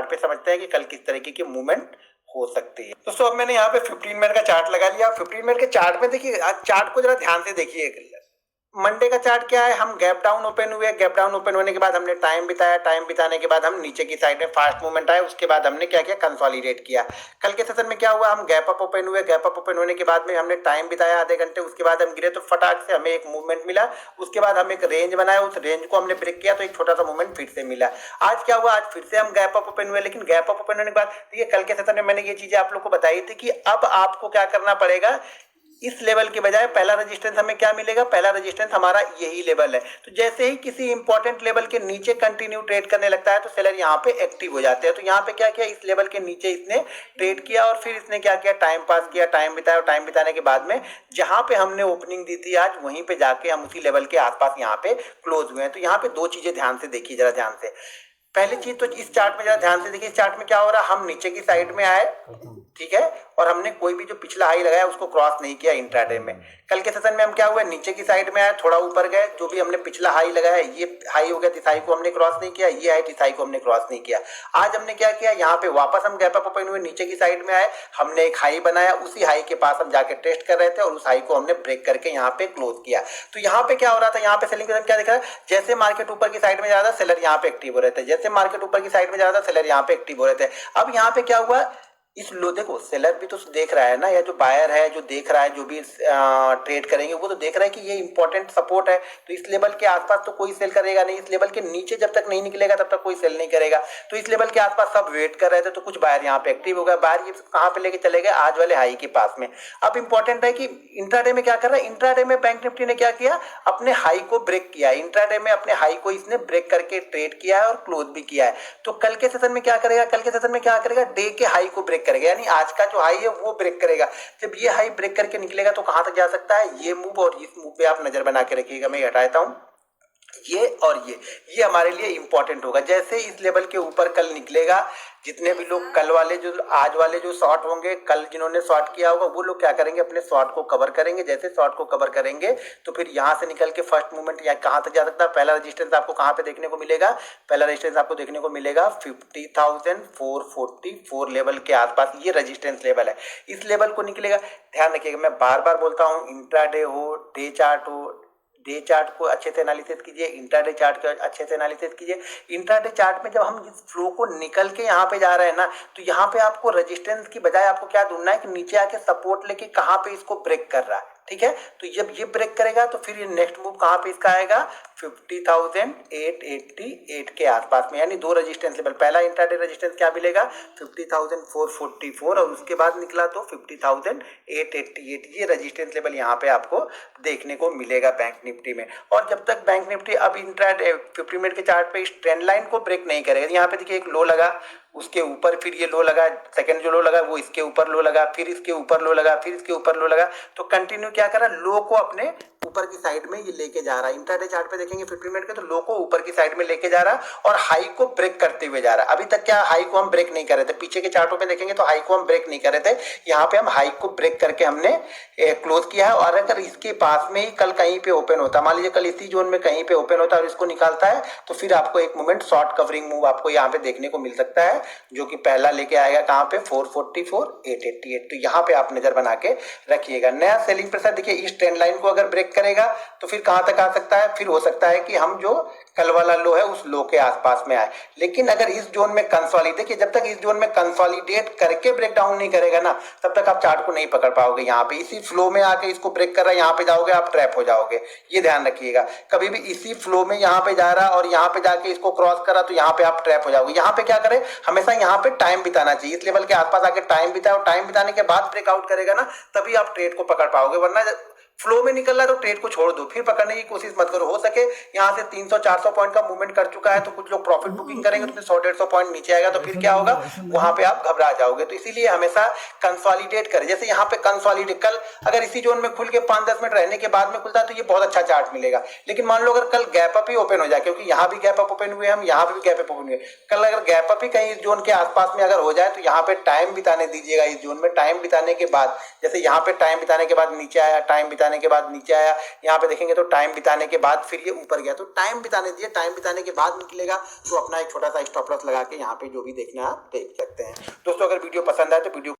Chart पे समझते हैं कि कल किस तरीके की मूवमेंट हो सकती है। दोस्तों अब मैंने यहाँ पे 15 मिनट का चार्ट लगा लिया। 15 मिनट के चार्ट में देखिए, आज चार्ट को जरा ध्यान से देखिए। मंडे का चार्ट क्या है, हम गैप डाउन ओपन हुए, गैप डाउन ओपन होने के बाद हमने टाइम बिताया, टाइम बिताने के बाद हम नीचे की साइड में फास्ट मूवमेंट आए, उसके बाद हमने क्या किया, कंसोलिडेट किया। कल के सेशन में क्या हुआ, हम गैप अप ओपन हुए, गैप अप ओपन होने के बाद में हमने टाइम बिताया आधे घंटे, उसके बाद हम गिरे तो फटाक से हमें एक मूवमेंट मिला, उसके बाद हम एक रेंज बनाया, उस रेंज को हमने ब्रेक किया तो एक छोटा सा मूवमेंट फिर से मिला। आज क्या हुआ, आज फिर से हम गैप अप ओपन हुए, लेकिन गैप अप ओपन होने के बाद देखिए कल के सेशन में मैंने ये चीजें आप लोग को बताई थी कि अब आपको क्या करना पड़ेगा, इस लेवल के बजाय पहला रेजिस्टेंस हमें क्या मिलेगा, पहला रेजिस्टेंस हमारा यही लेवल है। तो जैसे ही किसी इंपॉर्टेंट लेवल के नीचे कंटिन्यू ट्रेड करने लगता है तो सेलर यहाँ पे एक्टिव हो जाते हैं। तो यहाँ पे क्या किया, इस लेवल के नीचे इसने ट्रेड किया और फिर इसने क्या किया, टाइम पास किया, टाइम बिताया, और टाइम बिताने के बाद में जहां पे हमने ओपनिंग दी थी आज, वहीं पे जाके हम उसी लेवल के आसपास यहाँ पे क्लोज हुए हैं। तो यहाँ पे दो चीजें ध्यान से देखिए, जरा ध्यान से। पहली चीज तो इस चार्ट में जरा ध्यान से देखिए, इस चार्ट में क्या हो रहा है, हम नीचे की साइड में आए, ठीक है, और हमने कोई भी जो पिछला हाई लगाया उसको क्रॉस नहीं किया इंट्राडे में। कल के सेशन में हम क्या हुआ, नीचे की साइड में आए, थोड़ा ऊपर गए, जो भी हमने पिछला हाई लगाया ये हाई हो गया, इस हाई को हमने क्रॉस नहीं किया, ये हाई इस हाई को हमने क्रॉस नहीं किया। आज हमने क्या किया, यहाँ पे वापस हम गैप अप ओपन हुए, नीचे की साइड में आए, हमने एक हाई बनाया, उसी हाई के पास हम जाके टेस्ट कर रहे थे और उस हाई को हमने ब्रेक करके यहाँ पे क्लोज किया। तो यहाँ पे क्या हो रहा था, यहाँ पे सेलिंग क्या दिख रहा है, जैसे मार्केट ऊपर की साइड में जा रहा था सेलर यहाँ पे एक्टिव हो रहे थे, जैसे मार्केट ऊपर की साइड में जा रहा था सेलर यहाँ पे एक्टिव हो रहे थे। अब यहाँ पे क्या हुआ, इस लो देखो, सेलर भी तो देख रहा है ना, या जो बायर है जो देख रहा है, जो भी ट्रेड करेंगे वो तो देख रहा है कि ये इंपॉर्टेंट सपोर्ट है, तो इस लेवल के आसपास तो कोई सेल करेगा नहीं, इस लेवल के नीचे जब तक नहीं निकलेगा तब तक कोई सेल नहीं करेगा। तो इस लेवल के आसपास सब वेट कर रहे थे, तो कुछ बायर यहाँ पे एक्टिव हो गया। बायर ये कहाँ पे लेके चले गए, आज वाले हाई के पास में। अब इंपॉर्टेंट है कि इंट्राडे में क्या कर रहा है, इंट्राडे में बैंक निफ्टी ने क्या किया, अपने हाई को ब्रेक किया, इंट्राडे में अपने हाई को इसने ब्रेक करके ट्रेड किया है और क्लोज भी किया है। तो कल के सेशन में क्या करेगा, कल के सेशन में क्या करेगा, डे के हाई को ब्रेक करेगा, यानी आज का जो हाई है वो ब्रेक करेगा। जब ये हाई ब्रेक करके निकलेगा तो कहां तक जा सकता है, ये मूव और इस मूव पे आप नजर बना के रखिएगा। मैं हटाता हूं ये और ये हमारे लिए इंपॉर्टेंट होगा। जैसे इस लेवल के ऊपर कल निकलेगा, जितने भी लोग कल वाले जो आज वाले जो शॉर्ट होंगे, कल जिन्होंने शॉर्ट किया होगा वो लोग क्या करेंगे, अपने शॉर्ट को कवर करेंगे। जैसे शॉर्ट को कवर करेंगे तो फिर यहाँ से निकल के फर्स्ट मूवमेंट यहाँ कहाँ तक जा सकता है, पहला रेजिस्टेंस आपको कहाँ पे देखने को मिलेगा, पहला रेजिस्टेंस आपको देखने को मिलेगा 50,444 लेवल के आसपास, ये रेजिस्टेंस लेवल है। इस लेवल को निकलेगा, ध्यान रखिएगा, मैं बार बार बोलता हूँ, इंट्राडे हो, डे चार्ट हो, डे चार्ट को अच्छे से एनालिसिस कीजिए, इंट्राडे चार्ट को अच्छे से एनालिसिस कीजिए। इंट्राडे चार्ट में जब हम इस फ्लो को निकल के यहाँ पे जा रहे हैं ना, तो यहाँ पे आपको रेजिस्टेंस की बजाय आपको क्या ढूंढना है कि नीचे आके सपोर्ट लेके कहाँ पे इसको ब्रेक कर रहा है, ठीक है। तो जब ये ब्रेक करेगा तो फिर ये नेक्स्ट मूव कहाँ पे इसका आएगा, 50,888 के आसपास में, यानी दो रेजिस्टेंस लेवल। पहला इंट्राडे रेजिस्टेंस क्या मिलेगा, 50,444, और उसके बाद निकला तो 50,888, ये रेजिस्टेंस लेवल यहाँ पे आपको देखने को मिलेगा बैंक निफ्टी में। और जब तक बैंक निफ्टी अब इंट्राडे 50 मिनट के चार्ट पे इस ट्रेंड लाइन को ब्रेक नहीं करेगा, यहाँ पे देखिए एक लो लगा, उसके ऊपर फिर ये लो लगा, सेकंड जो लो लगा वो इसके ऊपर लो लगा, फिर इसके ऊपर लो लगा, फिर इसके ऊपर लो लगा, तो कंटिन्यू क्या कर रहा है, लो को अपने ऊपर की साइड में ये लेके जा रहा है। इंट्राडे चार्ट पे देखेंगे 50 मिनट के, तो लो को ऊपर की साइड में लेके जा रहा है और हाई को ब्रेक करते हुए जा रहा है। अभी तक क्या हाई को हम ब्रेक नहीं कर रहे थे, पीछे के चार्टों पे देखेंगे तो हाई को हम ब्रेक नहीं कर रहे थे, यहाँ पे हम हाई को ब्रेक करके हमने क्लोज किया है। और अगर इसके पास में ही कल कहीं पे ओपन होता, मान लीजिए कल इसी जोन में कहीं पे ओपन होता है और इसको निकालता है, तो फिर आपको एक मोमेंट शॉर्ट कवरिंग मूव आपको यहाँ पे देखने को मिल सकता है, जो कि पहला लेके आएगा कहाँ पे, 444,888। तो यहाँ पे आप नजर बना के रखिएगा। नया सेलिंग प्रेशर देखिए, इस ट्रेंड लाइन को अगर ब्रेक करेगा तो फिर कहां तक आ सकता है, फिर हो सकता है कि हम जो कल वाला लो है उस लो के आसपास में आए। लेकिन अगर इस जोन में कंसोलिडेट, देखिए जब तक इस जोन में कंसोलिडेट करके ब्रेक डाउन नहीं करेगा ना, तब तक आप चार्ट को नहीं पकड़ पाओगे। यहाँ पे इसी फ्लो में आके इसको ब्रेक कर रहा है, यहाँ पे जाओगे आप ट्रैप हो जाओगे, ये ध्यान रखिएगा। कभी भी इसी फ्लो में यहाँ पे जा रहा और यहाँ पे जाके इसको क्रॉस करा तो यहाँ पे आप ट्रैप हो जाओगे। यहाँ पे क्या करें, हमेशा यहाँ पे टाइम बिताना चाहिए, इस लेवल के आसपास आके टाइम बिताओ, टाइम बिताने के बाद ब्रेकआउट करेगा ना, तभी आप ट्रेड को पकड़ पाओगे। वरना फ्लो में निकल रहा है तो ट्रेड को छोड़ दो, फिर पकड़ने की कोशिश मत करो। हो सके यहाँ से 300-400 पॉइंट का मूवमेंट कर चुका है तो कुछ लोग प्रॉफिट बुकिंग करेंगे, तो 100-150 पॉइंट नीचे आएगा तो फिर क्या होगा, वहां पे आप घबरा जाओगे। तो इसीलिए हमेशा कंसोलिडेट करें। जैसे यहाँ पे कंसोलिडेट, कल अगर इसी जोन में खुल के 5-10 मिनट रहने के बाद में खुलता है तो ये बहुत अच्छा चार्ट मिलेगा। लेकिन मान लो अगर कल गैप अप ही ओपन हो जाए, क्योंकि यहाँ भी गैप अप ओपन हुए, हम यहाँ पे भी गैप अप ओपन हुए, कल अगर गैप अप ही कहीं इस जोन के आसपास में अगर हो जाए तो यहाँ पे टाइम बिताने दीजिएगा। इस जोन में टाइम बिताने के बाद, जैसे यहाँ पे टाइम बिताने के बाद नीचे आया, टाइम बिताने के बाद नीचे आया, यहाँ पे देखेंगे तो टाइम बिताने के बाद फिर ये ऊपर गया, तो टाइम बिताने दिए, टाइम बिताने के बाद निकलेगा तो अपना एक छोटा सा स्टॉप लॉस लगा के यहाँ पे जो भी देखना है आप देख सकते हैं। दोस्तों अगर वीडियो पसंद आए तो वीडियो